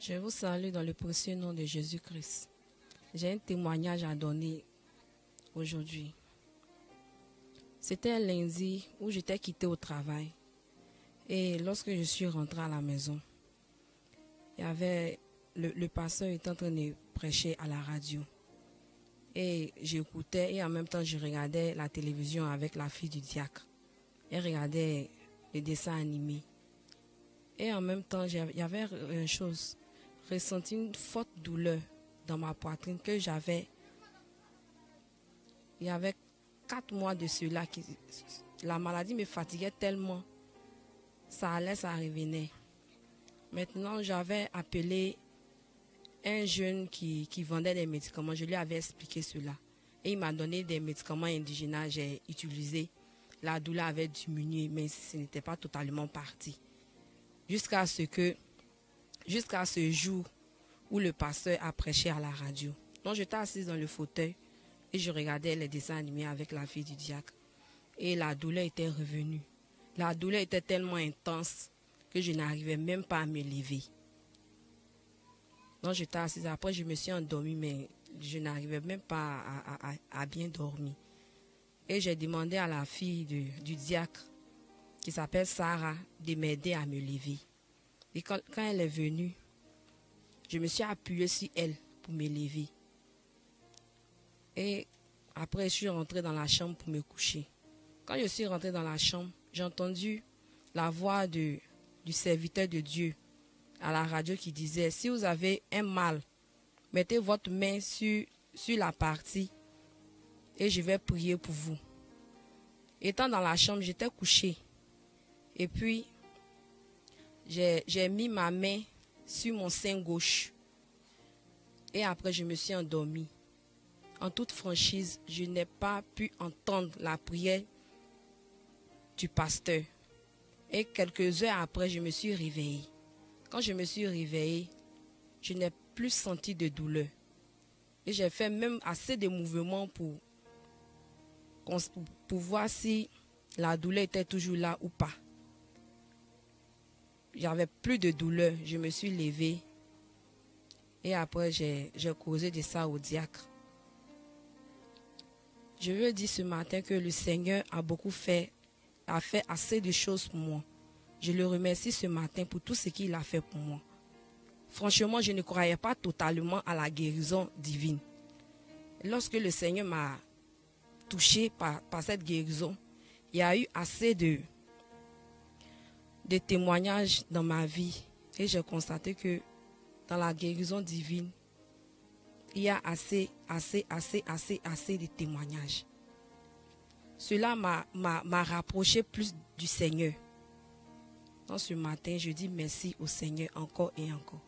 Je vous salue dans le précieux nom de Jésus-Christ. J'ai un témoignage à donner aujourd'hui. C'était un lundi où j'étais quittée au travail. Et lorsque je suis rentrée à la maison, il y avait le pasteur était en train de prêcher à la radio. Et j'écoutais et en même temps je regardais la télévision avec la fille du diacre. Elle regardait les dessins animés. Et en même temps, il y avait une chose, ressenti une forte douleur dans ma poitrine que j'avais. Il y avait 4 mois de cela. La maladie me fatiguait tellement. Ça allait, ça revenait. Maintenant, j'avais appelé un jeune qui vendait des médicaments. Je lui avais expliqué cela. Et il m'a donné des médicaments indigènes. J'ai utilisé. La douleur avait diminué, mais ce n'était pas totalement parti. Jusqu'à ce jour où le pasteur a prêché à la radio. Donc j'étais assise dans le fauteuil et je regardais les dessins animés avec la fille du diacre. Et la douleur était revenue. La douleur était tellement intense que je n'arrivais même pas à me lever. Donc j'étais assise. Après je me suis endormie, mais je n'arrivais même pas à bien dormir. Et j'ai demandé à la fille du diacre, qui s'appelle Sarah, de m'aider à me lever. Et quand elle est venue, je me suis appuyée sur elle pour me lever. Et après, je suis rentrée dans la chambre pour me coucher. Quand je suis rentrée dans la chambre, j'ai entendu la voix du serviteur de Dieu à la radio qui disait, si vous avez un mal, mettez votre main sur la partie et je vais prier pour vous. Étant dans la chambre, j'étais couchée. Et puis, j'ai mis ma main sur mon sein gauche. Et après, je me suis endormie. En toute franchise, je n'ai pas pu entendre la prière du pasteur. Et quelques heures après, je me suis réveillée. Quand je me suis réveillée, je n'ai plus senti de douleur. Et j'ai fait même assez de mouvements pour voir si la douleur était toujours là ou pas. J'avais plus de douleur. Je me suis levée. Et après, j'ai causé de ça au diacre. Je veux dire ce matin que le Seigneur a fait assez de choses pour moi. Je le remercie ce matin pour tout ce qu'il a fait pour moi. Franchement, je ne croyais pas totalement à la guérison divine. Lorsque le Seigneur m'a touché par cette guérison, il y a eu assez de témoignages dans ma vie et j'ai constaté que dans la guérison divine, il y a assez de témoignages. Cela m'a rapproché plus du Seigneur. Dans ce matin, je dis merci au Seigneur encore et encore.